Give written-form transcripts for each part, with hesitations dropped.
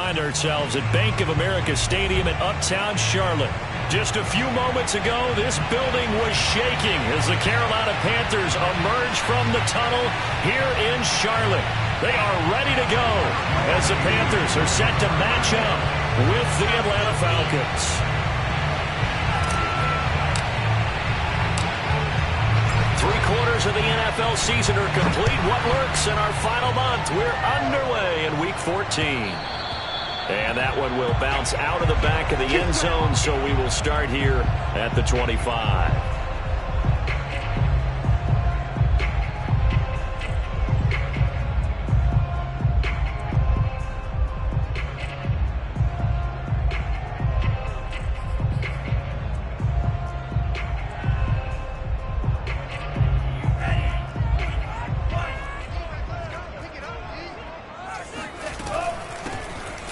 find ourselves at Bank of America Stadium in Uptown Charlotte. Just a few moments ago, this building was shaking as the Carolina Panthers emerge from the tunnel here in Charlotte. They are ready to go as the Panthers are set to match up with the Atlanta Falcons. Three-quarters of the NFL season are complete. What lurks in our final month? We're underway in Week 14. And that one will bounce out of the back of the end zone, so we will start here at the 25.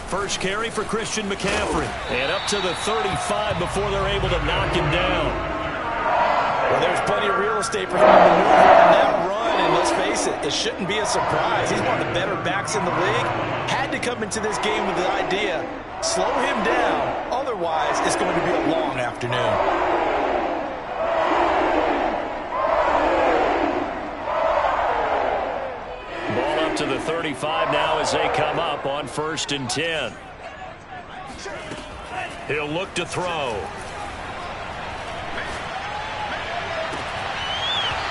First carry for Christian McCaffrey. And up to the 35 before they're able to knock him down. Well, there's plenty of real estate for him to maneuver on that run. And let's face it, it shouldn't be a surprise. He's one of the better backs in the league. Had to come into this game with the idea, slow him down. Otherwise, it's going to be a long afternoon. To the 35 now as they come up on 1st and 10. He'll look to throw.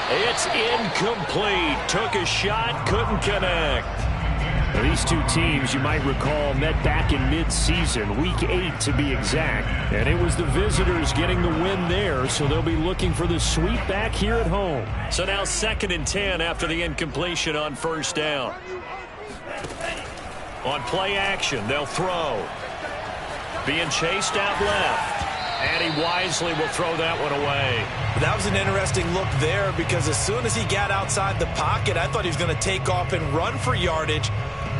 It's incomplete. Took a shot, couldn't connect. Now, these two teams, you might recall, met back in mid-season, Week 8 to be exact. And it was the visitors getting the win there, so they'll be looking for the sweep back here at home. So now 2nd and 10 after the incompletion on 1st down. On play action, they'll throw. Being chased out left. And he wisely will throw that one away. That was an interesting look there because as soon as he got outside the pocket, I thought he was going to take off and run for yardage.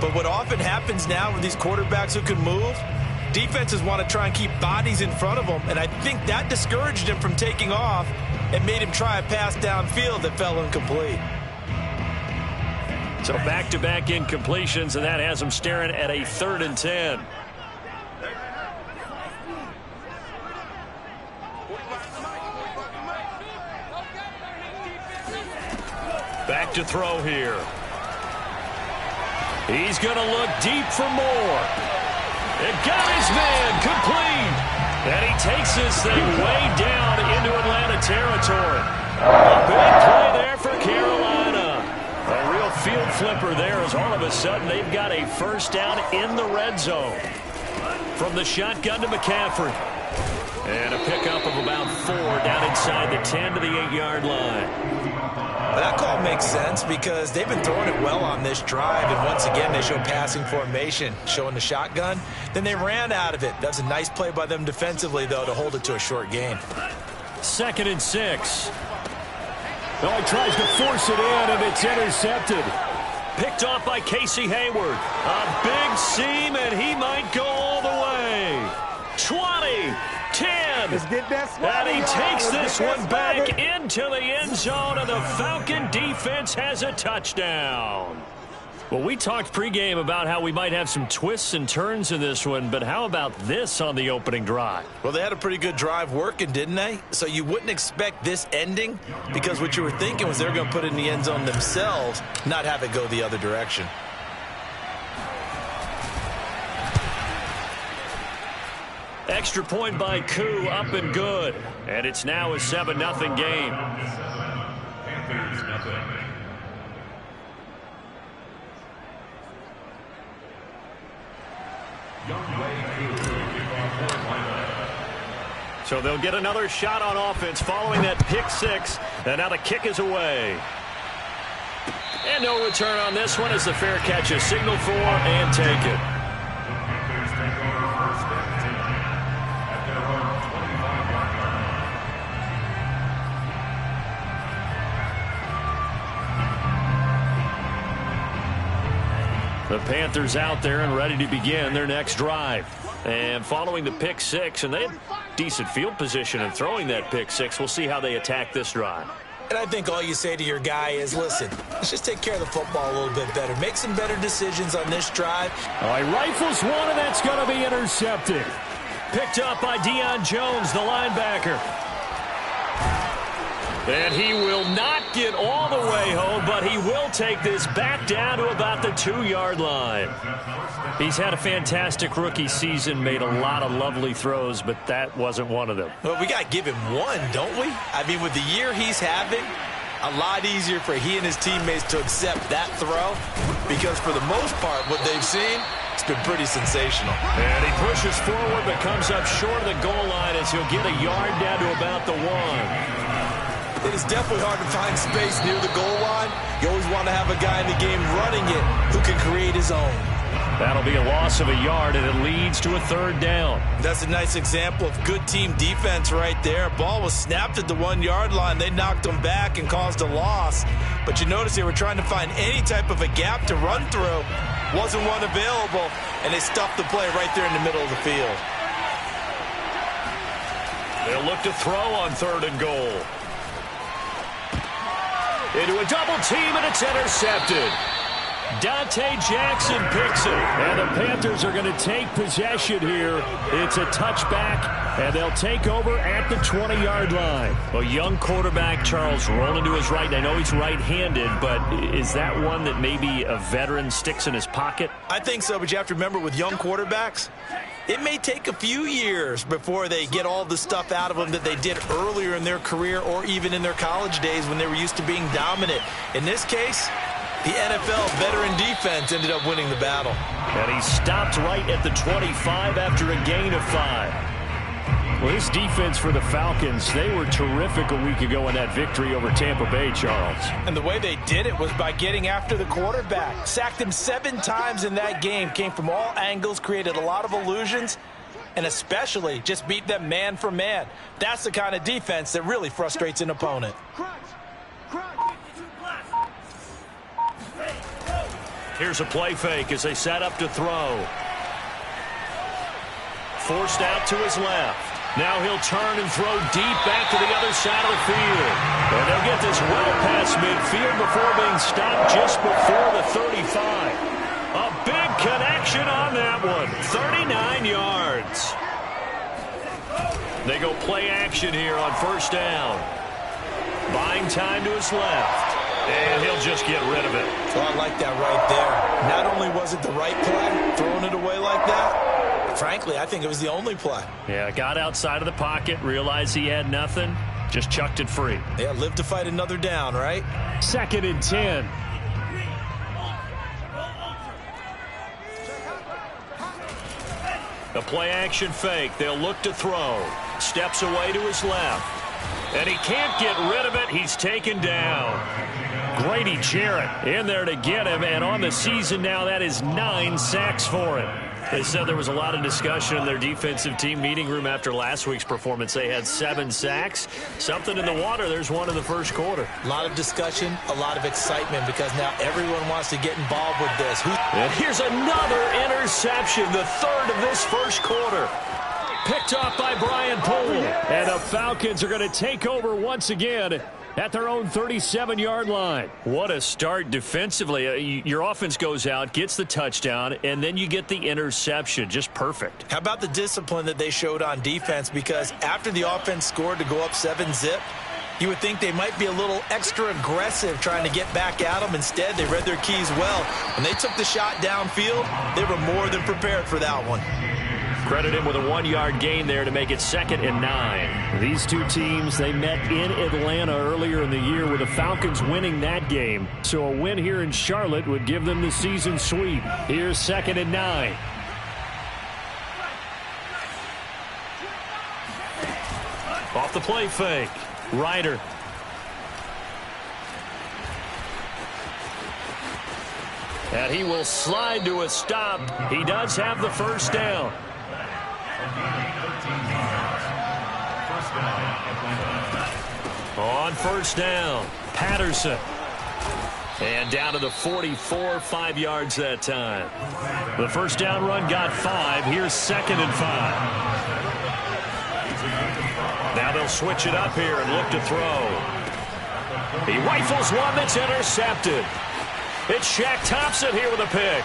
But what often happens now with these quarterbacks who can move, defenses want to try and keep bodies in front of them. And I think that discouraged him from taking off and made him try a pass downfield that fell incomplete. So back-to-back incompletions, and that has him staring at a 3rd and 10. Back to throw here. He's going to look deep for more. It got his man complete. And he takes this thing way down into Atlanta territory. A big play there for Carolina. A real field flipper there as all of a sudden they've got a 1st down in the red zone. From the shotgun to McCaffrey. And a pickup of about 4 down inside the 10 to the 8-yard line. That call makes sense because they've been throwing it well on this drive, and once again they show passing formation, showing the shotgun. Then they ran out of it. That's a nice play by them defensively, though, to hold it to a short gain. 2nd and 6. Oh, he tries to force it in, and it's intercepted. Picked off by Casey Hayward. A big seam, and he might go all the way. 20. 10. And he takes this one back into the end zone, and the Falcon defense has a touchdown. Well, we talked pregame about how we might have some twists and turns in this one, but how about this on the opening drive? Well, they had a pretty good drive working, didn't they? So you wouldn't expect this ending because what you were thinking was they were going to put it in the end zone themselves, not have it go the other direction. Extra point by Koo, up and good. And it's now a 7-0 game. So they'll get another shot on offense following that pick 6. And now the kick is away. And no return on this one as the fair catch is signaled for and taken. The Panthers out there and ready to begin their next drive. And following the pick 6, and they had decent field position in throwing that pick 6, we'll see how they attack this drive. And I think all you say to your guy is, listen, let's just take care of the football a little bit better. Make some better decisions on this drive. All right, rifles one, and that's going to be intercepted. Picked up by Deion Jones, the linebacker. And he will not get all the way home, but he will take this back down to about the 2-yard line. He's had a fantastic rookie season, made a lot of lovely throws, but that wasn't one of them. Well, we got to give him one, don't we? I mean, with the year he's having, a lot easier for he and his teammates to accept that throw, because for the most part, what they've seen, it's been pretty sensational. And he pushes forward, but comes up short of the goal line as he'll get a yard down to about the 1. It is definitely hard to find space near the goal line. You always want to have a guy in the game running it who can create his own. That'll be a loss of a yard, and it leads to a 3rd down. That's a nice example of good team defense right there. Ball was snapped at the 1-yard line. They knocked him back and caused a loss. But you notice they were trying to find any type of a gap to run through. Wasn't one available, and they stuffed the play right there in the middle of the field. They'll look to throw on 3rd and goal. Into a double team, and it's intercepted. Dante Jackson picks it. And the Panthers are going to take possession here. It's a touchback, and they'll take over at the 20-yard line. A young quarterback, Charles, rolling to his right. I know he's right-handed, but is that one that maybe a veteran sticks in his pocket? I think so, but you have to remember with young quarterbacks, it may take a few years before they get all the stuff out of them that they did earlier in their career or even in their college days when they were used to being dominant. In this case, the NFL veteran defense ended up winning the battle. And he stopped right at the 25 after a gain of 5. Well, this defense for the Falcons, they were terrific a week ago in that victory over Tampa Bay, Charles. And the way they did it was by getting after the quarterback. Sacked him 7 times in that game. Came from all angles, created a lot of illusions, and especially just beat them man for man. That's the kind of defense that really frustrates an opponent. Here's a play fake as they set up to throw. Forced out to his left. Now he'll turn and throw deep back to the other side of the field. And they'll get this well past midfield before being stopped just before the 35. A big connection on that one. 39 yards. They go play action here on 1st down. Buying time to his left. And he'll just get rid of it. So I like that right there. Not only was it the right play, throwing it away like that, frankly, I think it was the only play. Yeah, got outside of the pocket, realized he had nothing, just chucked it free. Yeah, live to fight another down, right? 2nd and 10. A play-action fake. They'll look to throw. Steps away to his left. And he can't get rid of it. He's taken down. Grady Jarrett in there to get him. And on the season now, that is 9 sacks for him. They said there was a lot of discussion in their defensive team meeting room after last week's performance. They had 7 sacks. Something in the water. There's one in the first quarter. A lot of discussion, a lot of excitement because now everyone wants to get involved with this. And here's another interception, the 3rd of this first quarter. Picked off by Brian Poole. And the Falcons are going to take over once again at their own 37-yard line. What a start defensively. Your offense goes out, gets the touchdown, and then you get the interception. Just perfect. How about the discipline that they showed on defense? Because after the offense scored to go up 7-zip, you would think they might be a little extra aggressive trying to get back at them. Instead, they read their keys well. When they took the shot downfield, they were more than prepared for that one. Credit him with a 1-yard gain there to make it 2nd and 9. These two teams, they met in Atlanta earlier in the year with the Falcons winning that game. So a win here in Charlotte would give them the season sweep. Here's 2nd and 9. Off the play fake. Ryder. And he will slide to a stop. He does have the 1st down. On 1st down, Patterson. And down to the 44, 5 yards that time. The 1st down run got 5. Here's 2nd and 5. Now they'll switch it up here and look to throw. He rifles one that's intercepted. It's Shaq Thompson here with a pick.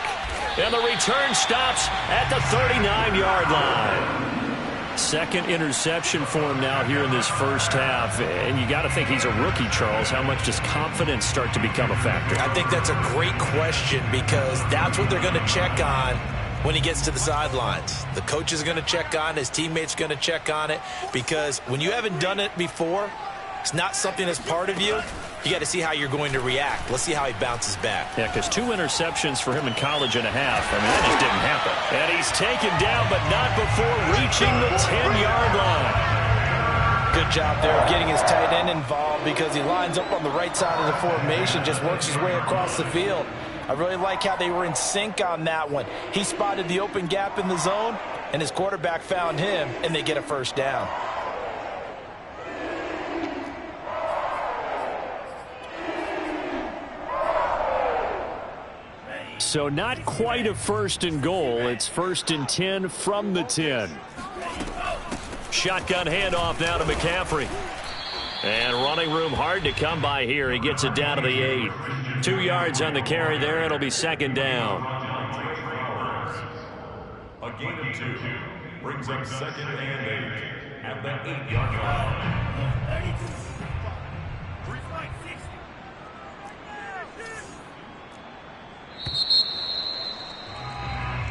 And the return stops at the 39-yard line. Second interception for him now here in this first half. And you got to think he's a rookie, Charles. How much does confidence start to become a factor? I think that's a great question because that's what they're going to check on when he gets to the sidelines. The coach is going to check on it. His teammates are going to check on it because when you haven't done it before, it's not something that's part of you. You got to see how you're going to react. Let's see how he bounces back. Yeah, because 2 interceptions for him in college and a half. I mean, that just didn't happen. And he's taken down, but not before reaching the 10-yard line. Good job there of getting his tight end involved because he lines up on the right side of the formation, just works his way across the field. I really like how they were in sync on that one. He spotted the open gap in the zone, and his quarterback found him, and they get a first down. So not quite a first and goal. It's first and 10 from the 10. Shotgun handoff now to McCaffrey. And running room hard to come by here. He gets it down to the 8. 2 yards on the carry there. It'll be second down. A gain of 2 brings up second and 8 at the 8-yard line.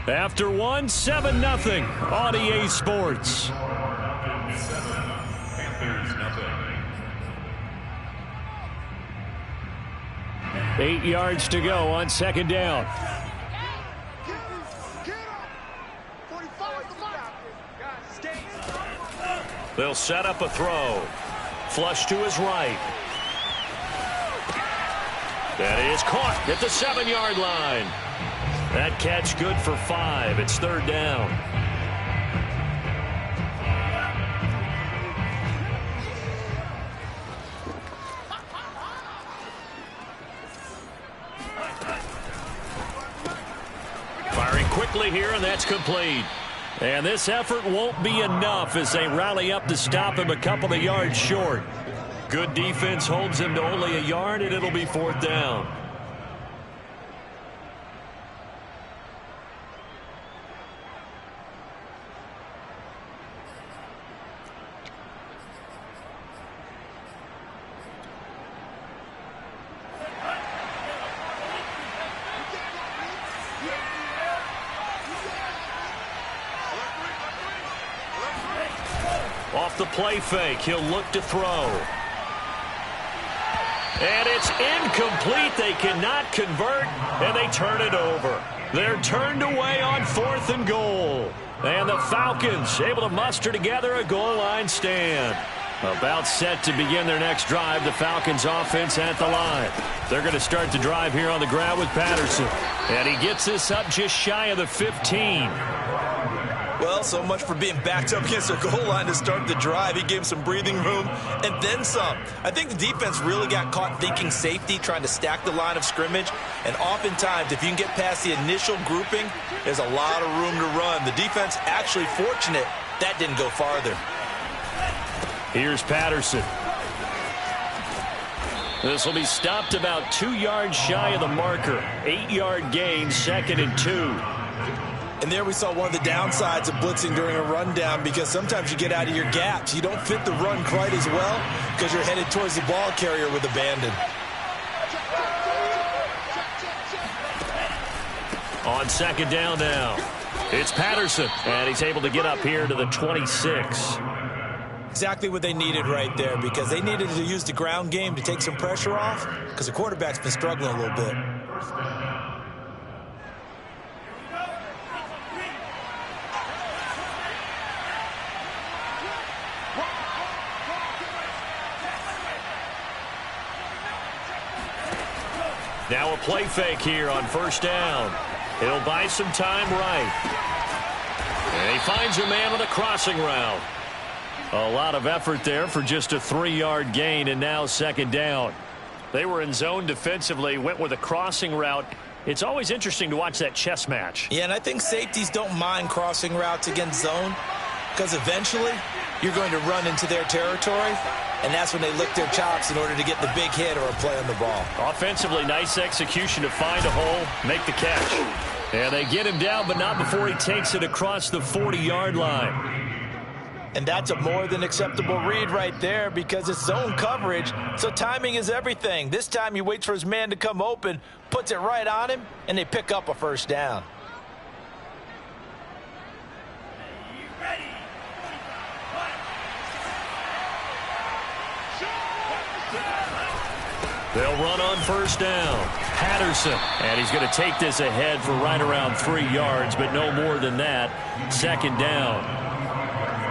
After 1, 7-0 on EA Sports. 7, Panthers nothing. 8 yards to go on second down. They'll set up a throw. Flush to his right. That is caught at the 7-yard line. That catch good for 5. It's third down. Firing quickly here, and that's complete. And this effort won't be enough as they rally up to stop him a couple of yards short. Good defense holds him to only a yard, and it'll be fourth down. Off the play fake, he'll look to throw. And it's incomplete. They cannot convert, and they turn it over. They're turned away on 4th and goal. And the Falcons able to muster together a goal line stand. About set to begin their next drive. The Falcons offense at the line. They're going to start the drive here on the ground with Patterson. And he gets this up just shy of the 15. Well, so much for being backed up against their goal line to start the drive. He gave some breathing room and then some. I think the defense really got caught thinking safety, trying to stack the line of scrimmage. And oftentimes, if you can get past the initial grouping, there's a lot of room to run. The defense actually fortunate that didn't go farther. Here's Patterson. This will be stopped about 2 yards shy of the marker. 8-yard gain, 2nd and 2. And there we saw one of the downsides of blitzing during a rundown because sometimes you get out of your gaps. You don't fit the run quite as well because you're headed towards the ball carrier with abandon. On second down now, it's Patterson, and he's able to get up here to the 26. Exactly what they needed right there because they needed to use the ground game to take some pressure off because the quarterback's been struggling a little bit. Now a play fake here on first down. He'll buy some time right. And he finds a man with a crossing route. A lot of effort there for just a 3-yard gain, and now second down. They were in zone defensively, went with a crossing route. It's always interesting to watch that chess match. Yeah, and I think safeties don't mind crossing routes against zone because eventually you're going to run into their territory. and that's when they lick their chops in order to get the big hit or a play on the ball. Offensively, nice execution to find a hole, make the catch. And they get him down, but not before he takes it across the 40-yard line. And that's a more than acceptable read right there because it's zone coverage, so timing is everything. This time he waits for his man to come open, puts it right on him, and they pick up a first down. They'll run on first down. Patterson, and he's going to take this ahead for right around 3 yards, but no more than that. Second down.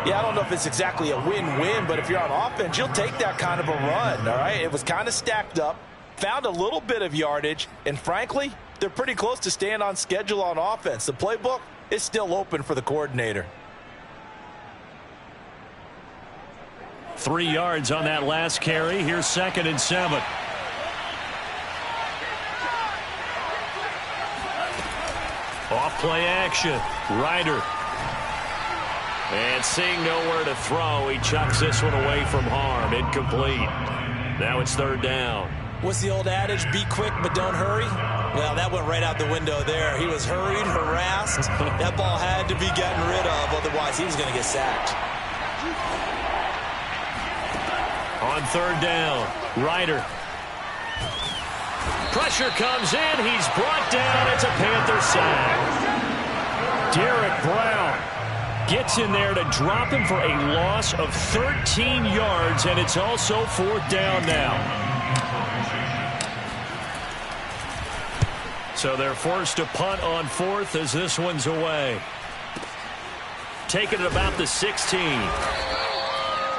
Yeah, I don't know if it's exactly a win-win, but if you're on offense, you'll take that kind of a run, all right? It was kind of stacked up, found a little bit of yardage, and frankly, they're pretty close to staying on schedule on offense. The playbook is still open for the coordinator. 3 yards on that last carry. Here's 2nd and 7. Off play action. Ryder. And seeing nowhere to throw, he chucks this one away from harm. Incomplete. Now it's 3rd down. What's the old adage? Be quick, but don't hurry? Well, that went right out the window there. He was hurried, harassed. That ball had to be gotten rid of, otherwise he was going to get sacked. On 3rd down, Ryder. Pressure comes in. He's brought down. It's a Panther sack. Derek Brown gets in there to drop him for a loss of 13 yards, and it's also 4th down now. So they're forced to punt on 4th as this one's away. Taking it about the 16.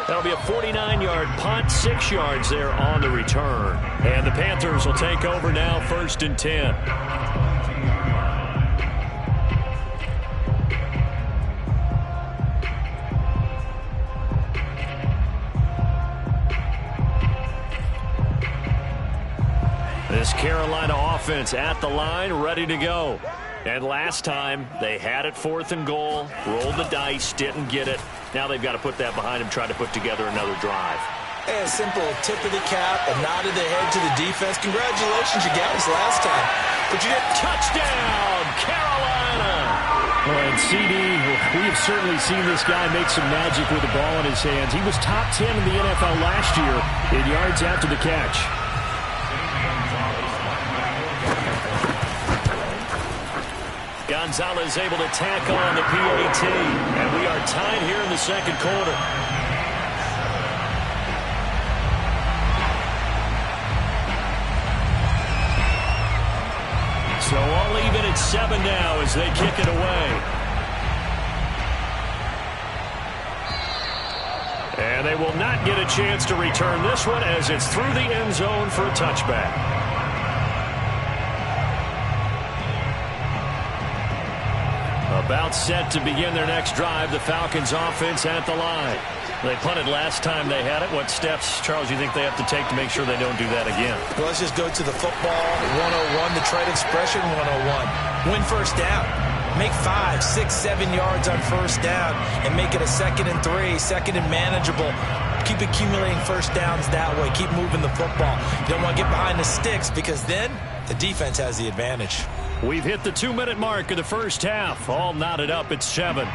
That'll be a 49-yard punt, 6 yards there on the return. And the Panthers will take over now, 1st and 10. This Carolina offense at the line, ready to go. And last time, they had it 4th and goal, rolled the dice, didn't get it. Now they've got to put that behind them, try to put together another drive. A simple tip of the cap, a nod of the head to the defense. Congratulations, you got us last time. But you didn't. Touchdown, Carolina! And CD, we have certainly seen this guy make some magic with the ball in his hands. He was top 10 in the NFL last year in yards after the catch. Gonzalez able to tack on the PAT, and we are tied here in the 2nd quarter. So all even at 7 now as they kick it away. And they will not get a chance to return this one as it's through the end zone for a touchback. About set to begin their next drive. The Falcons offense at the line. They punted last time they had it. What steps, Charles, you think they have to take to make sure they don't do that again? Well, let's just go to the football 101, the trade expression 101. Win first down. Make 5, 6, 7 yards on first down and make it a 2nd and 3, 2nd and manageable. Keep accumulating first downs that way. Keep moving the football. You don't want to get behind the sticks because then the defense has the advantage. We've hit the 2-minute mark of the first half. All knotted up at 7.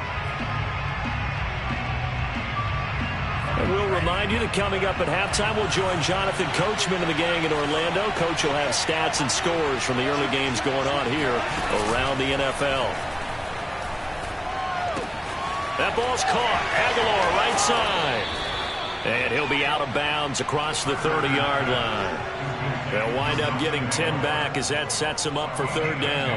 And we'll remind you that coming up at halftime, we'll join Jonathan Coachman and the gang in Orlando. Coach will have stats and scores from the early games going on here around the NFL. That ball's caught. Aguilar right side. And he'll be out of bounds across the 30-yard line. They'll wind up getting 10 back as that sets them up for 3rd down.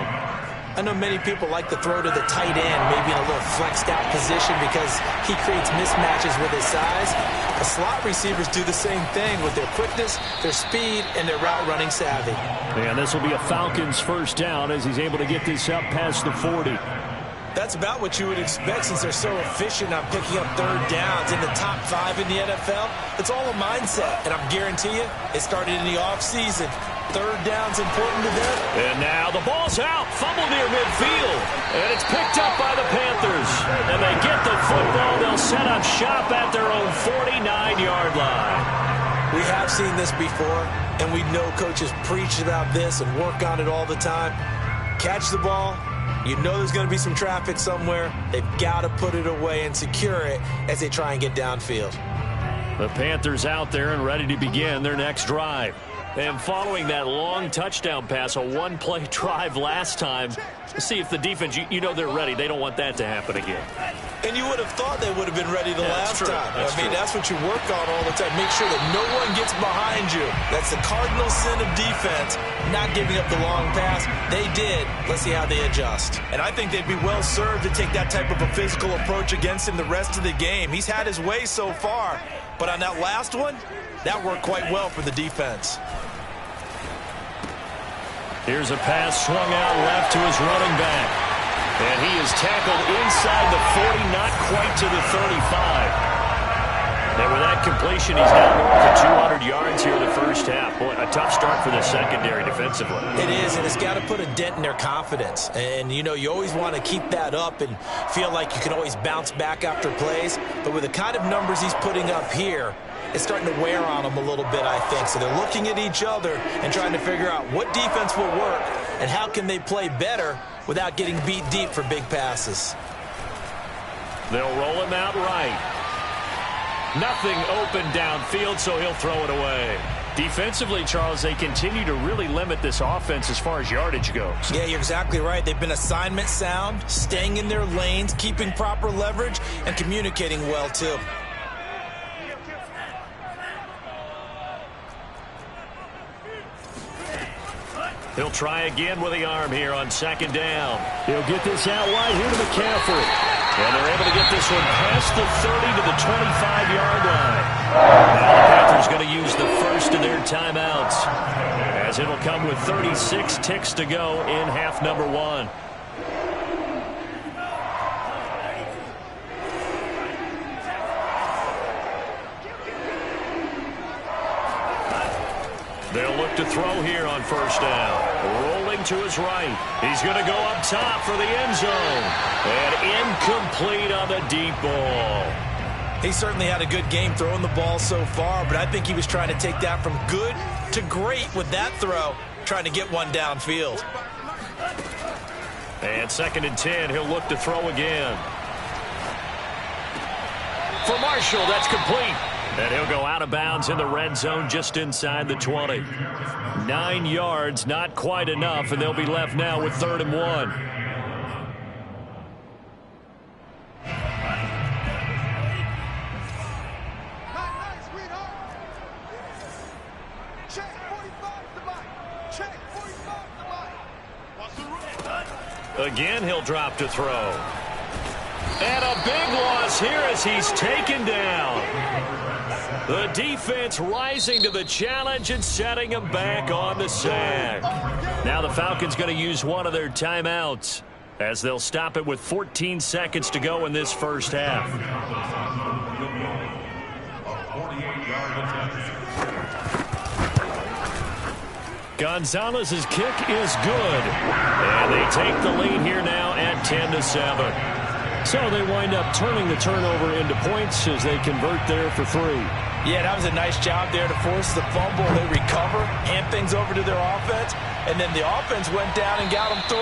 I know many people like to throw to the tight end, maybe in a little flexed out position because he creates mismatches with his size. The slot receivers do the same thing with their quickness, their speed, and their route running savvy. And this will be a Falcons 1st down as he's able to get this up past the 40. That's about what you would expect since they're so efficient on picking up 3rd downs in the top 5 in the NFL. It's all a mindset, and I guarantee you it started in the offseason. 3rd down's important to them. And now the ball's out. Fumble near midfield. And it's picked up by the Panthers. And they get the the football. They'll set up shop at their own 49-yard line. We have seen this before, and we know coaches preach about this and work on it all the time. Catch the ball. You know there's going to be some traffic somewhere. They've got to put it away and secure it as they try and get downfield. The Panthers out there and ready to begin their next drive. And following that long touchdown pass, a one-play drive last time, see if the defense, you know they're ready. They don't want that to happen again. And you would have thought they would have been ready the last time. That's what you work on all the time. Make sure that no one gets behind you. That's the cardinal sin of defense, not giving up the long pass. They did. Let's see how they adjust. And I think they'd be well served to take that type of a physical approach against him the rest of the game. He's had his way so far. But on that last one, that worked quite well for the defense. Here's a pass swung out left to his running back. And he is tackled inside the 40, not quite to the 35. And with that completion, he's now north of 200 yards here in the first half. Boy, a tough start for the secondary defensively. It is, and it's got to put a dent in their confidence. And, you know, you always want to keep that up and feel like you can always bounce back after plays. But with the kind of numbers he's putting up here, it's starting to wear on them a little bit, I think. So they're looking at each other and trying to figure out what defense will work and how can they play better without getting beat deep for big passes. They'll roll him out right. Nothing open downfield, so he'll throw it away. Defensively, Charles, they continue to really limit this offense as far as yardage goes. Yeah, you're exactly right. They've been assignment sound, staying in their lanes, keeping proper leverage, and communicating well, too. He'll try again with the arm here on second down. He'll get this out wide here to McCaffrey. And they're able to get this one past the 30 to the 25-yard line. Now the Panthers going to use the first of their timeouts, as it'll come with 36 ticks to go in half number one. They'll look to throw here on first down. Rolling to his right. He's going to go up top for the end zone. And incomplete on the deep ball. He certainly had a good game throwing the ball so far, but I think he was trying to take that from good to great with that throw, trying to get one downfield. And 2nd and 10, he'll look to throw again. For Marshall, that's complete. And he'll go out of bounds in the red zone just inside the 20. 9 yards, not quite enough, and they'll be left now with 3rd and 1. Again, he'll drop to throw. And a big loss here as he's taken down. The defense rising to the challenge and setting him back on the sack. Now the Falcons going to use one of their timeouts, as they'll stop it with 14 seconds to go in this first half. Gonzalez's kick is good. And they take the lead here now at 10-7. So they wind up turning the turnover into points as they convert there for 3. Yeah, that was a nice job there to force the fumble. They recover, hand things over to their offense, and then the offense went down and got them 3.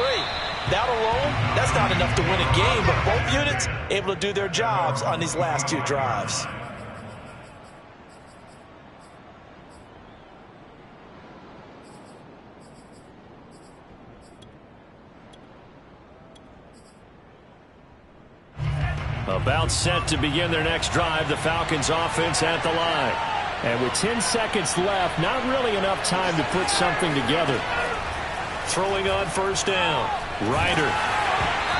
That alone, that's not enough to win a game, but both units able to do their jobs on these last 2 drives. About set to begin their next drive, the Falcons offense at the line. And with 10 seconds left, not really enough time to put something together. Throwing on first down, Ryder.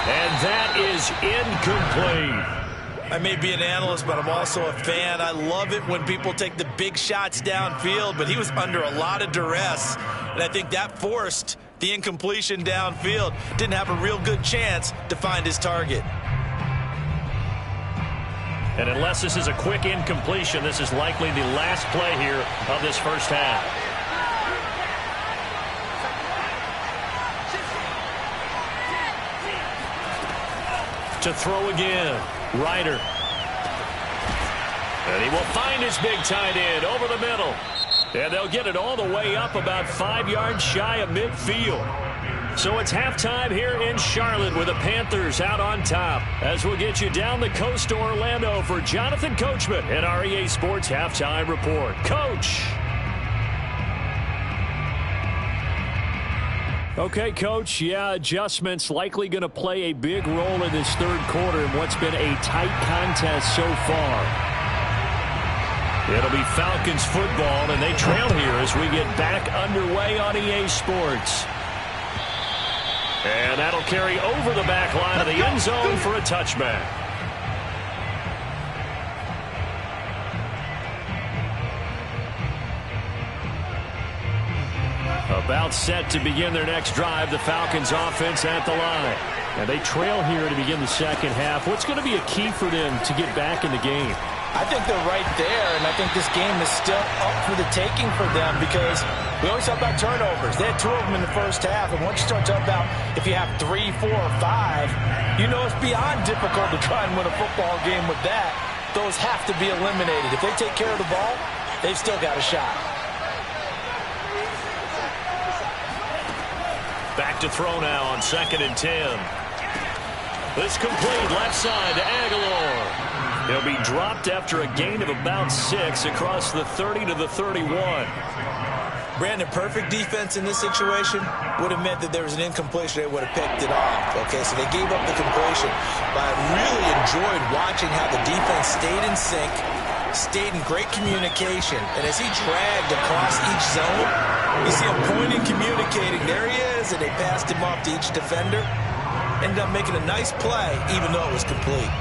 And that is incomplete. I may be an analyst, but I'm also a fan. I love it when people take the big shots downfield, but he was under a lot of duress. And I think that forced the incompletion downfield. Didn't have a real good chance to find his target. And unless this is a quick incompletion, this is likely the last play here of this first half. to throw again. Ryder. And he will find his big tight end over the middle. And they'll get it all the way up about 5 yards shy of midfield. So it's halftime here in Charlotte with the Panthers out on top. As we'll get you down the coast to Orlando for Jonathan Coachman and our EA Sports Halftime Report. Coach. Okay, Coach. Yeah, adjustments likely going to play a big role in this third quarter in what's been a tight contest so far. It'll be Falcons football, and they trail here as we get back underway on EA Sports. And that'll carry over the back line of the end zone for a touchback. About set to begin their next drive, the Falcons offense at the line. And they trail here to begin the second half. What's going to be a key for them to get back in the game? I think they're right there, and I think this game is still up for the taking for them because we always talk about turnovers. They had 2 of them in the first half, and once you start talking about if you have 3, 4, or 5, you know it's beyond difficult to try and win a football game with that. Those have to be eliminated. If they take care of the ball, they've still got a shot. Back to throw now on 2nd and 10. This complete left side to Aguilar. He'll be dropped after a gain of about 6 across the 30 to the 31. Brandon, perfect defense in this situation would have meant that there was an incompletion. They would have picked it off. Okay, so they gave up the completion. But I really enjoyed watching how the defense stayed in sync, stayed in great communication. And as he dragged across each zone, you see him pointing, communicating. There he is, and they passed him off to each defender. Ended up making a nice play, even though it was complete.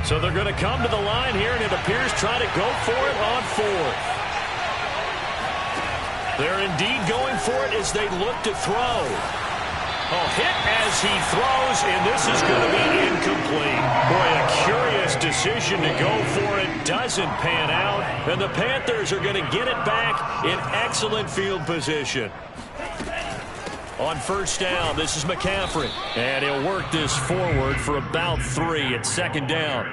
So they're going to come to the line here, and it appears trying to go for it on 4th. They're indeed going for it as they look to throw. Oh, hit as he throws, and this is going to be incomplete. Boy, a curious decision to go for it. Doesn't pan out, and the Panthers are going to get it back in excellent field position. On 1st down, this is McCaffrey. And he'll work this forward for about 3 at 2nd down.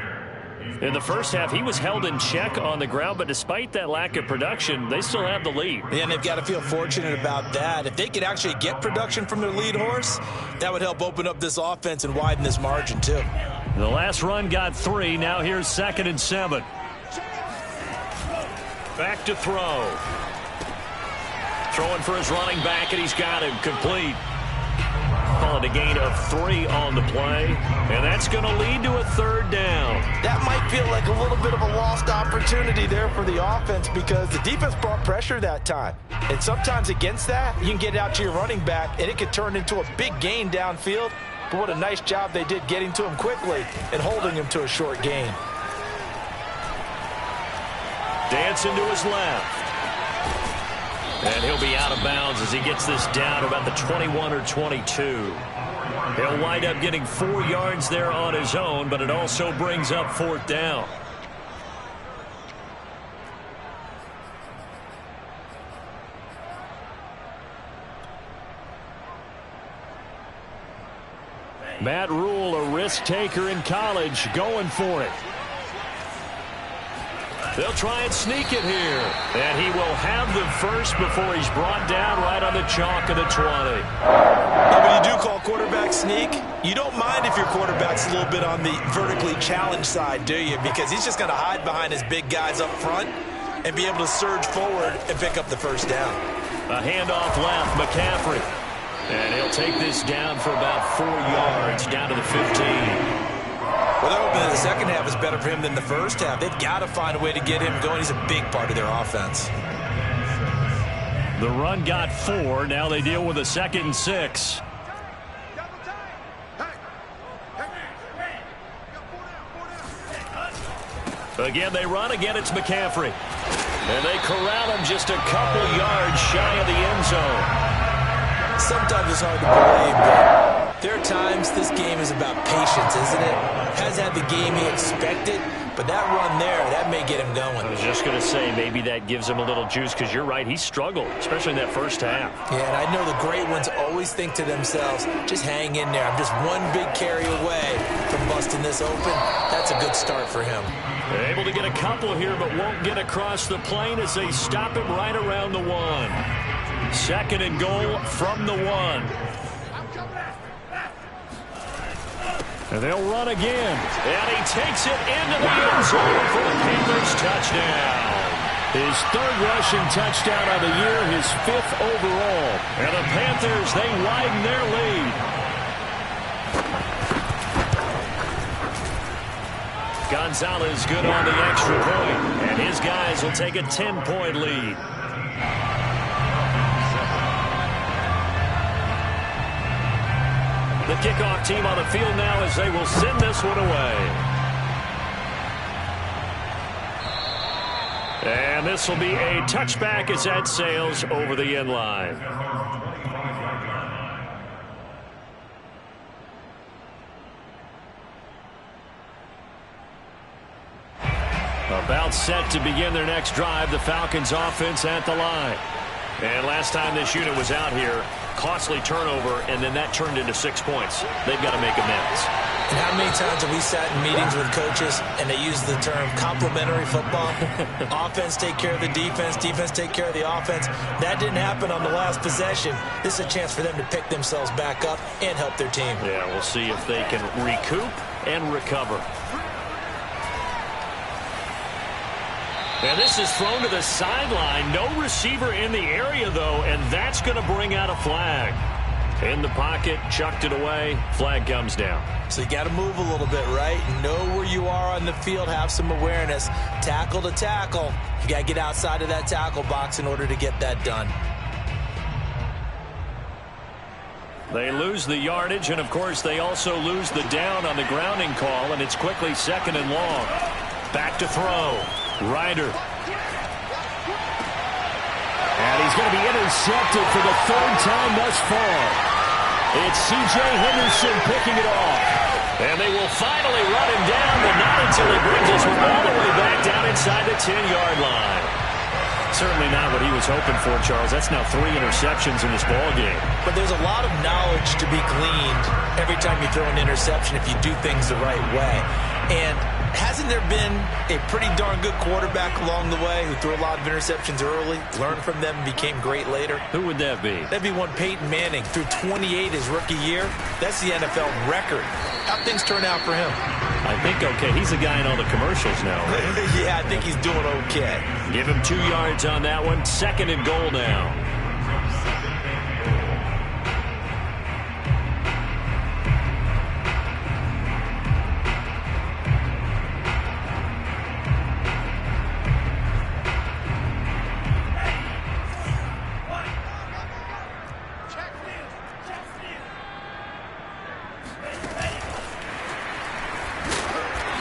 In the first half, he was held in check on the ground, but despite that lack of production, they still have the lead. Yeah, and they've got to feel fortunate about that. If they could actually get production from their lead horse, that would help open up this offense and widen this margin, too. The last run got 3. Now here's 2nd and 7. Back to throw. Throwing for his running back, and he's got him complete. Call it a gain of 3 on the play, and that's going to lead to a 3rd down. That might feel like a little bit of a lost opportunity there for the offense because the defense brought pressure that time. And sometimes against that, you can get it out to your running back, and it could turn into a big gain downfield. But what a nice job they did getting to him quickly and holding him to a short gain. Dancing to his left. And he'll be out of bounds as he gets this down about the 21 or 22. He'll wind up getting 4 yards there on his own, but it also brings up 4th down. Matt Rule, a risk taker in college, going for it. They'll try and sneak it here. And he will have the first before he's brought down right on the chalk of the 20. Yeah, when you do call quarterback sneak, you don't mind if your quarterback's a little bit on the vertically challenged side, do you? Because he's just going to hide behind his big guys up front and be able to surge forward and pick up the 1st down. A handoff left, McCaffrey. And he'll take this down for about 4 yards, down to the 15. Well, they're hoping that the second half is better for him than the first half. They've got to find a way to get him going. He's a big part of their offense. The run got 4. Now they deal with a 2nd and 6. Again, they run. Again, it's McCaffrey. And they corral him just a couple yards shy of the end zone. Sometimes it's hard to believe, but there are times this game is about patience, isn't it? Has had the game he expected, But that run there, that may get him going. I was just going to say, maybe that gives him a little juice, because you're right, he struggled, especially in that first half. Yeah, and I know the great ones always think to themselves, just hang in there. I'm just one big carry away from busting this open. That's a good start for him. They're able to get a couple here, but won't get across the plane as they stop him right around the 1. 2nd and goal from the 1. And they'll run again. And he takes it into the end zone for the Panthers touchdown. His 3rd rushing touchdown of the year, his 5th overall. And the Panthers, they widen their lead. Gonzalez good on the extra point. And his guys will take a 10-point lead. The kickoff team on the field now as they will send this one away. And this will be a touchback as that sails over the end line. About set to begin their next drive, the Falcons offense at the line. And last time this unit was out here, costly turnover, and then that turned into 6 points. They've got to make amends. And how many times have we sat in meetings with coaches and they use the term complementary football? Offense take care of the defense, defense take care of the offense. That didn't happen on the last possession. This is a chance for them to pick themselves back up and help their team. Yeah, we'll see if they can recoup and recover. And this is thrown to the sideline. No receiver in the area, though, and that's going to bring out a flag. In the pocket, chucked it away. Flag comes down. So you got to move a little bit, right? Know where you are on the field. Have some awareness. Tackle to tackle. You got to get outside of that tackle box in order to get that done. They lose the yardage, and, of course, they also lose the down on the grounding call, and it's quickly 2nd and long. Back to throw. Ryder. And he's going to be intercepted for the 3rd time thus far. It's C.J. Henderson picking it off. And they will finally run him down, but not until he brings us all the way back down inside the 10-yard line. Certainly not what he was hoping for, Charles. That's now 3 interceptions in this ballgame. But there's a lot of knowledge to be gleaned every time you throw an interception if you do things the right way. And hasn't there been a pretty darn good quarterback along the way who threw a lot of interceptions early, learned from them, and became great later? Who would that be? That'd be one Peyton Manning, threw 28 his rookie year. That's the NFL record. How'd things turn out for him? I think okay. He's a guy in all the commercials now, right? Yeah, I think he's doing okay. Give him 2 yards on that one. 2nd and goal now.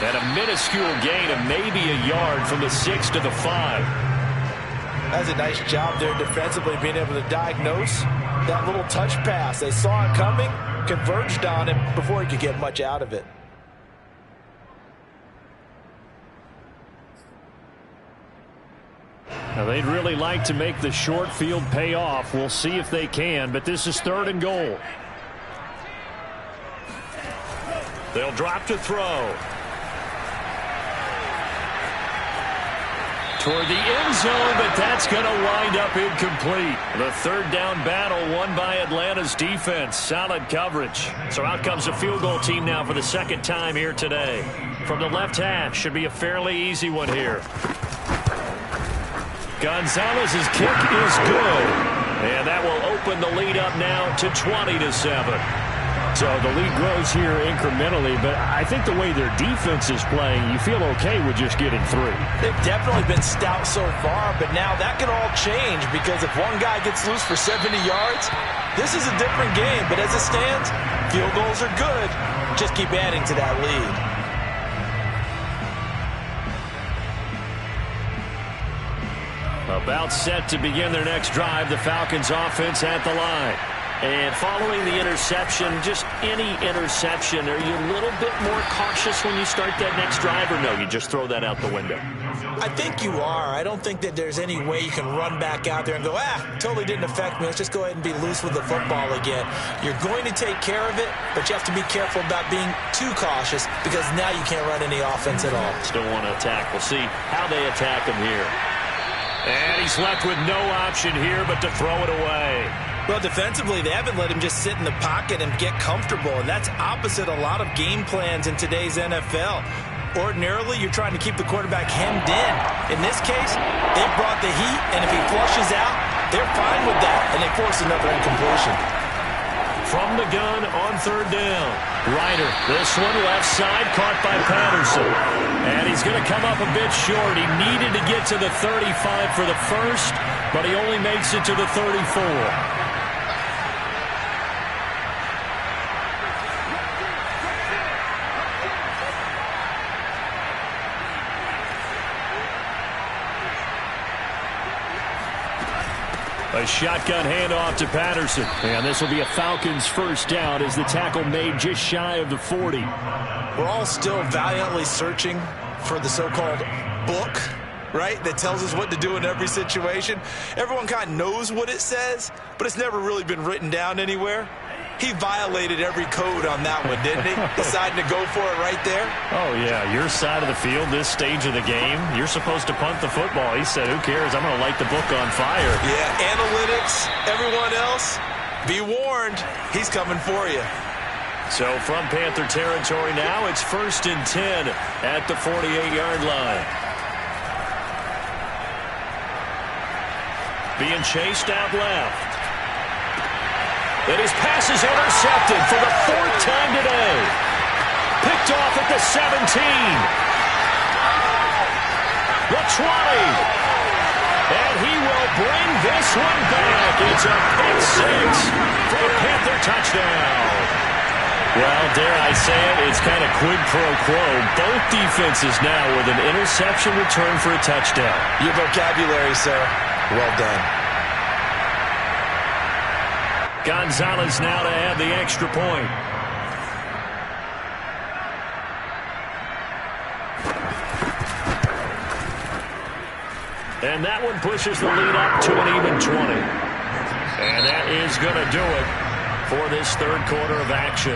And a minuscule gain of maybe a yard from the 6 to the 5. That's a nice job there defensively, being able to diagnose that little touch pass. They saw it coming, converged on him before he could get much out of it. Now, they'd really like to make the short field pay off. We'll see if they can, but this is 3rd and goal. They'll drop to throw. Toward the end zone, but that's going to wind up incomplete. The 3rd down battle won by Atlanta's defense. Solid coverage. So out comes a field goal team now for the 2nd time here today. From the left hash, should be a fairly easy one here. Gonzalez's kick is good. And that will open the lead up now to 20-7. So the lead grows here incrementally, but I think the way their defense is playing, you feel okay with just getting 3. They've definitely been stout so far, but now that could all change because if one guy gets loose for 70 yards, this is a different game. But as it stands, field goals are good. Just keep adding to that lead. About set to begin their next drive, the Falcons offense at the line. And following the interception, just any interception, are you a little bit more cautious when you start that next drive, or no, you just throw that out the window? I think you are. I don't think that there's any way you can run back out there and go, totally didn't affect me. Let's just go ahead and be loose with the football again. You're going to take care of it, but you have to be careful about being too cautious because now you can't run any offense at all. Still want to attack. We'll see how they attack him here. And he's left with no option here but to throw it away. Well, defensively, they haven't let him just sit in the pocket and get comfortable, and that's opposite a lot of game plans in today's NFL. Ordinarily, you're trying to keep the quarterback hemmed in. In this case, they brought the heat, and if he flushes out, they're fine with that, and they force another incompletion. From the gun on third down. Ryder, this one left side, caught by Patterson. And he's going to come up a bit short. He needed to get to the 35 for the first, but he only makes it to the 34. A shotgun handoff to Patterson. And this will be a Falcons first down as the tackle made just shy of the 40. We're all still valiantly searching for the so-called book, right, that tells us what to do in every situation. Everyone kind of knows what it says, but it's never really been written down anywhere. He violated every code on that one, didn't he? Deciding to go for it right there. Oh, yeah. Your side of the field, this stage of the game, you're supposed to punt the football. He said, who cares? I'm going to light the book on fire. Yeah, analytics, everyone else, be warned. He's coming for you. So from Panther territory now, it's 1st and 10 at the 48-yard line. Being chased out left. And his pass is intercepted for the 4th time today. Picked off at the 17. The 20. And he will bring this one back. It's a pick six for a Panther touchdown. Well, dare I say it, it's kind of quid pro quo. Both defenses now with an interception return for a touchdown. Your vocabulary, sir. Well done. Gonzalez now to add the extra point. And that one pushes the lead up to an even 20. And that is going to do it for this third quarter of action.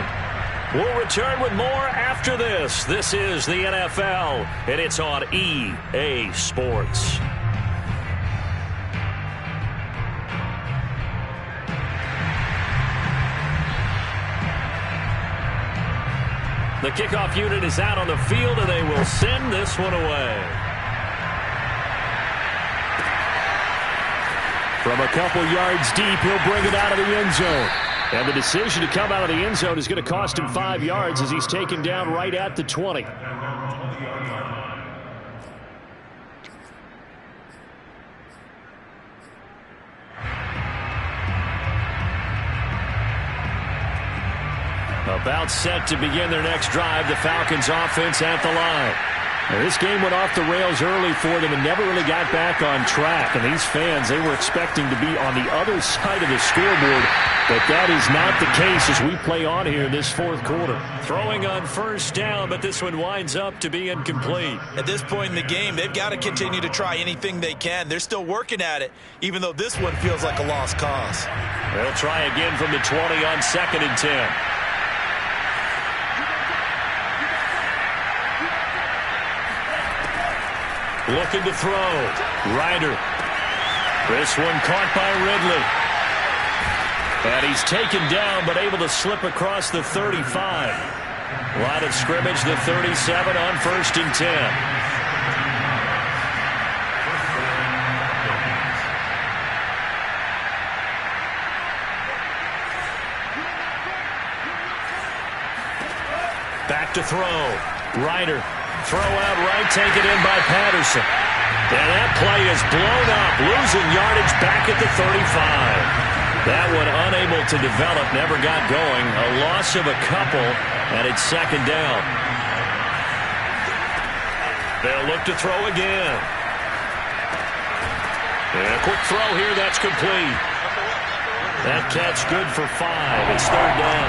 We'll return with more after this. This is the NFL, and it's on EA Sports. The kickoff unit is out on the field, and they will send this one away. From a couple yards deep, he'll bring it out of the end zone. And the decision to come out of the end zone is going to cost him 5 yards as he's taken down right at the 20. About set to begin their next drive, the Falcons offense at the line. Now, this game went off the rails early for them and never really got back on track. And these fans, they were expecting to be on the other side of the scoreboard, but that is not the case as we play on here in this fourth quarter. Throwing on first down, but this one winds up to be incomplete. At this point in the game, they've got to continue to try anything they can. They're still working at it, even though this one feels like a lost cause. They'll try again from the 20 on 2nd and 10. Looking to throw. Ryder. This one caught by Ridley. And he's taken down, but able to slip across the 35. Line of scrimmage, the 37 on 1st and 10. Back to throw. Ryder. Throw out right, taken in by Patterson. And that play is blown up, losing yardage back at the 35. That one unable to develop, never got going. A loss of a couple, and it's 2nd down. They'll look to throw again. And a quick throw here, that's complete. That catch good for 5. It's third down.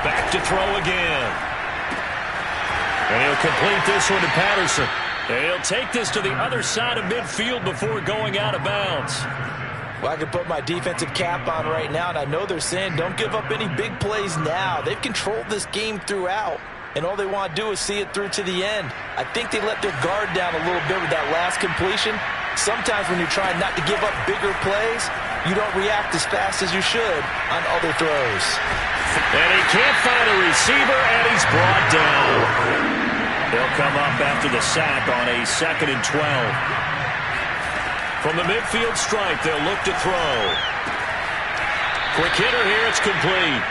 Back to throw again. And he'll complete this one to Patterson. And he'll take this to the other side of midfield before going out of bounds. Well, I can put my defensive cap on right now, and I know they're saying don't give up any big plays now. They've controlled this game throughout, and all they want to do is see it through to the end. I think they let their guard down a little bit with that last completion. Sometimes when you're trying not to give up bigger plays, you don't react as fast as you should on other throws. And he can't find a receiver, and he's brought down. They'll come up after the sack on a 2nd and 12. From the midfield stripe, they'll look to throw. Quick hitter here, it's complete.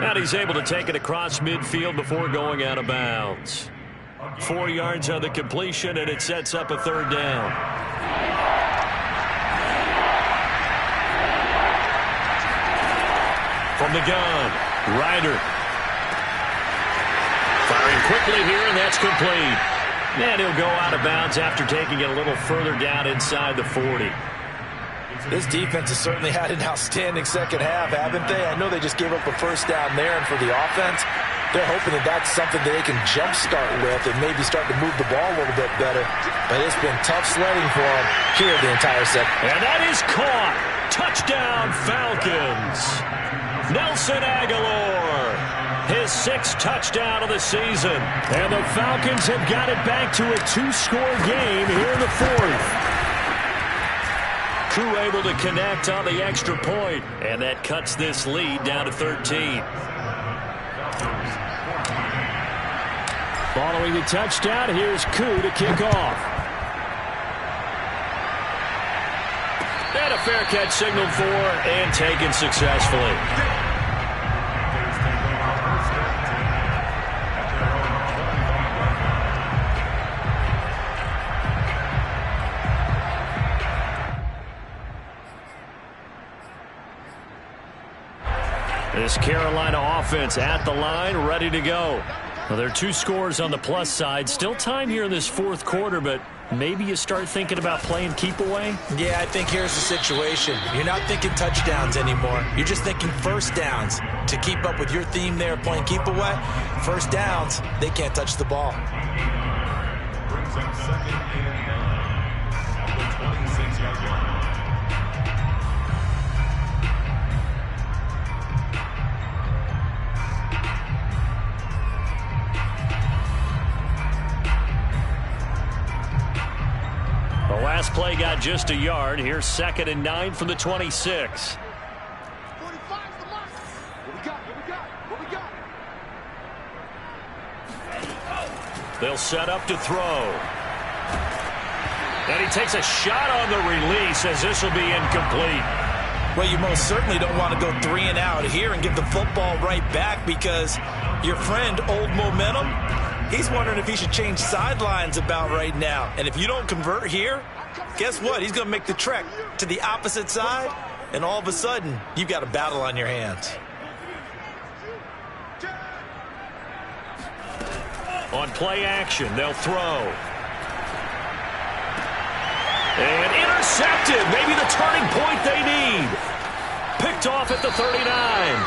And he's able to take it across midfield before going out of bounds. 4 yards on the completion, and it sets up a third down. From the gun, Ryder. Firing quickly here, and that's complete. And he'll go out of bounds after taking it a little further down inside the 40. This defense has certainly had an outstanding second half, haven't they? I know they just gave up a first down there, and for the offense, they're hoping that that's something that they can jumpstart with and maybe start to move the ball a little bit better. But it's been tough sledding for them here the entire second. And that is caught. Touchdown, Falcons. Nelson Agholor. His 6th touchdown of the season. And the Falcons have got it back to a 2-score game here in the 4th. Crew able to connect on the extra point, and that cuts this lead down to 13. Following the touchdown, here's Koo to kick off. And a fair catch signaled for and taken successfully. This Carolina offense at the line, ready to go. Well, there are 2 scores on the plus side. Still time here in this 4th quarter, but maybe you start thinking about playing keep away? Yeah, I think here's the situation. You're not thinking touchdowns anymore. You're just thinking first downs. To keep up with your theme there, playing keep away, first downs, they can't touch the ball. Brings up 2nd and 9 at the 26-yard line. The last play got just a yard. Here's 2nd and 9 from the 26. They'll set up to throw. And he takes a shot on the release as this will be incomplete. Well, you most certainly don't want to go 3 and out here and give the football right back because your friend, Old Momentum, he's wondering if he should change sidelines about right now. And if you don't convert here, guess what? He's going to make the trek to the opposite side, and all of a sudden, you've got a battle on your hands. On play action, they'll throw. And intercepted. Maybe the turning point they need. Picked off at the 39.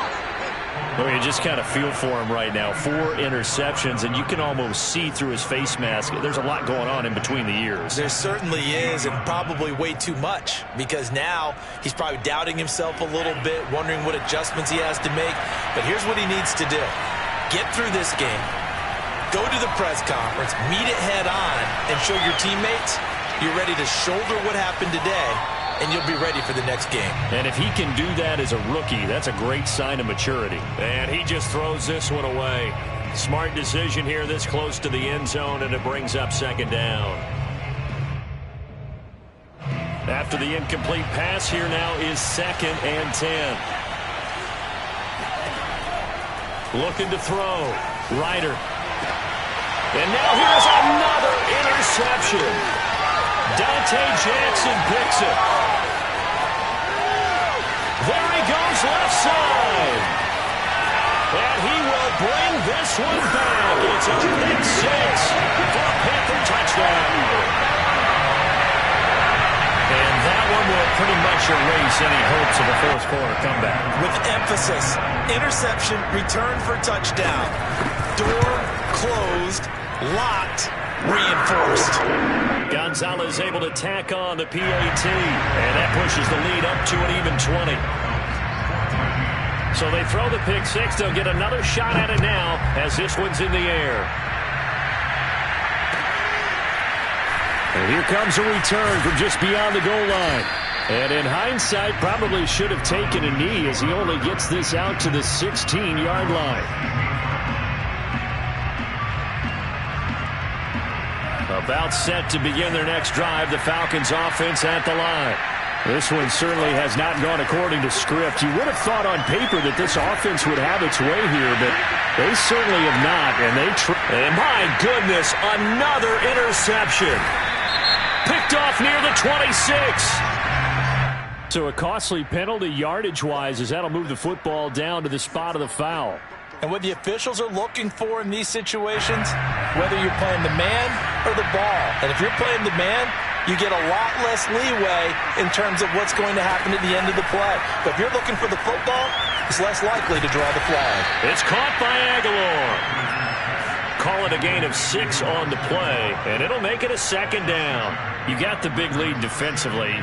Well, you just kind of feel for him right now. 4 interceptions, and you can almost see through his face mask. There's a lot going on in between the ears. There certainly is, and probably way too much, because now he's probably doubting himself a little bit, wondering what adjustments he has to make. But here's what he needs to do. Get through this game. Go to the press conference, meet it head on, and show your teammates you're ready to shoulder what happened today, and you'll be ready for the next game. And if he can do that as a rookie, that's a great sign of maturity. And he just throws this one away. Smart decision here this close to the end zone, and it brings up 2nd down. After the incomplete pass, here now is 2nd and 10. Looking to throw. Ryder. And now here's another interception. Dante Jackson picks it. There he goes left side. And he will bring this one back. It's a pick six for a Panther touchdown. And that one will pretty much erase any hopes of a fourth quarter comeback. With emphasis, interception, return for touchdown. Door closed, locked, reinforced. Gonzalez able to tack on the PAT, and that pushes the lead up to an even 20. So they throw the pick six. They'll get another shot at it now as this one's in the air. And here comes a return from just beyond the goal line. And in hindsight, probably should have taken a knee as he only gets this out to the 16-yard line. About set to begin their next drive, the Falcons offense at the line. This one certainly has not gone according to script. You would have thought on paper that this offense would have its way here, but they certainly have not. And my goodness, another interception. Picked off near the 26. So a costly penalty yardage-wise as that'll move the football down to the spot of the foul. And what the officials are looking for in these situations, whether you're playing the man or the ball. And if you're playing the man, you get a lot less leeway in terms of what's going to happen at the end of the play. But if you're looking for the football, it's less likely to draw the flag. It's caught by Aguilar. Call it a gain of 6 on the play, and it'll make it a second down. You got the big lead defensively.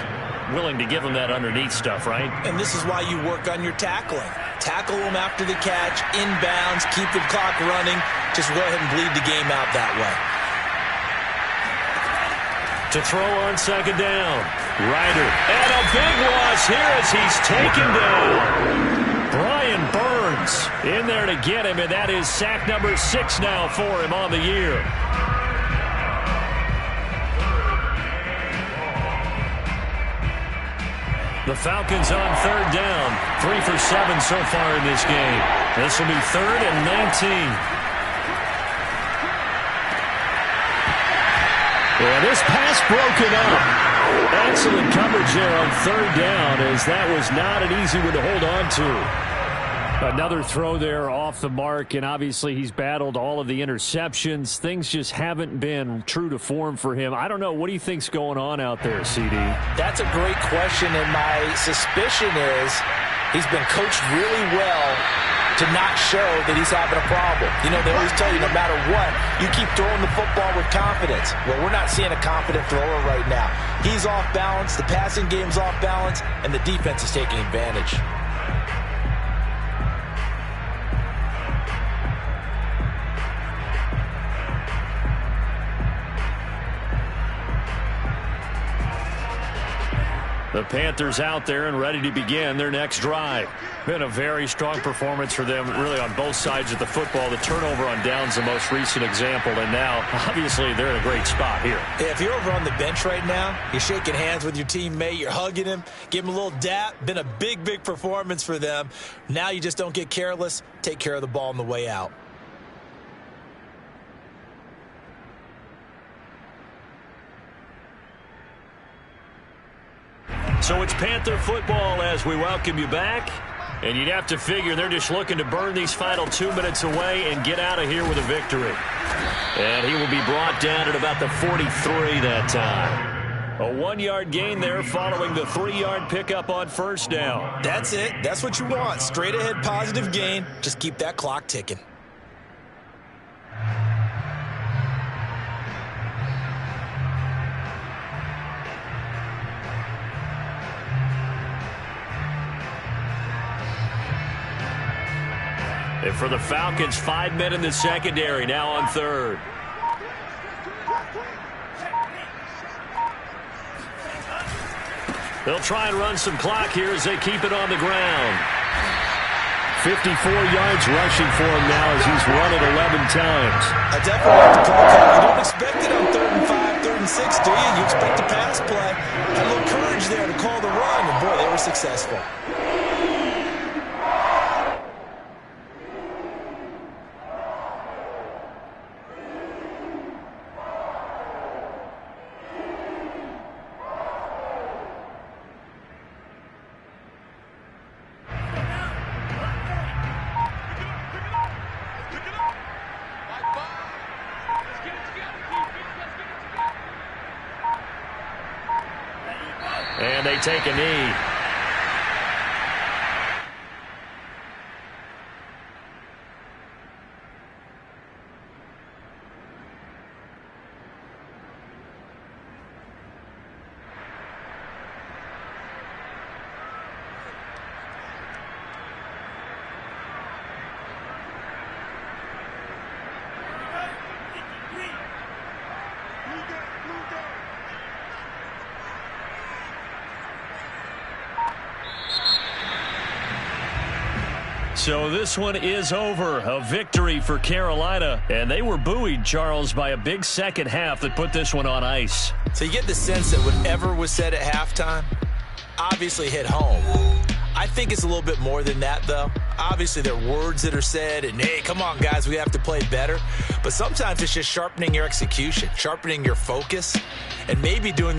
Willing to give them that underneath stuff, right? And this is why you work on your tackling. Tackle them after the catch, inbounds, keep the clock running. Just go ahead and bleed the game out that way. To throw on second down. Ryder. And a big loss here as he's taken down. Brian Burns in there to get him, and that is sack number 6 now for him on the year. The Falcons on third down. 3 for 7 so far in this game. This will be 3rd and 19. And this pass broken up. Excellent coverage there on third down as that was not an easy one to hold on to. Another throw there off the mark, and obviously he's battled all of the interceptions. Things just haven't been true to form for him. I don't know. What do you think's going on out there, CD? That's a great question, and my suspicion is he's been coached really well to not show that he's having a problem. You know, they always tell you no matter what, you keep throwing the football with confidence. Well, we're not seeing a confident thrower right now. He's off balance, the passing game's off balance, and the defense is taking advantage. The Panthers out there and ready to begin their next drive. Been a very strong performance for them, really on both sides of the football. The turnover on downs the most recent example, and now, obviously, they're in a great spot here. Yeah, if you're over on the bench right now, you're shaking hands with your teammate, you're hugging him, give him a little dap. Been a big, big performance for them. Now you just don't get careless. Take care of the ball on the way out. So it's Panther football as we welcome you back. And you'd have to figure they're just looking to burn these final 2 minutes away and get out of here with a victory. And he will be brought down at about the 43 that time. A 1-yard gain there following the 3-yard pickup on first down. That's it. That's what you want. Straight ahead positive gain. Just keep that clock ticking. And for the Falcons, 5 men in the secondary, now on third. They'll try and run some clock here as they keep it on the ground. 54 yards rushing for him now as he's run it 11 times. I definitely like the play call. You don't expect it on 3rd and 5, 3rd and 6, do you? You expect a pass play. Had a little courage there to call the run, and boy, they were successful. they take a knee. So this one is over. A victory for Carolina. And they were buoyed, Charles, by a big second half that put this one on ice. So you get the sense that whatever was said at halftime obviously hit home. I think it's a little bit more than that, though. Obviously, there are words that are said, and, hey, come on, guys, we have to play better. But sometimes it's just sharpening your execution, sharpening your focus, and maybe doing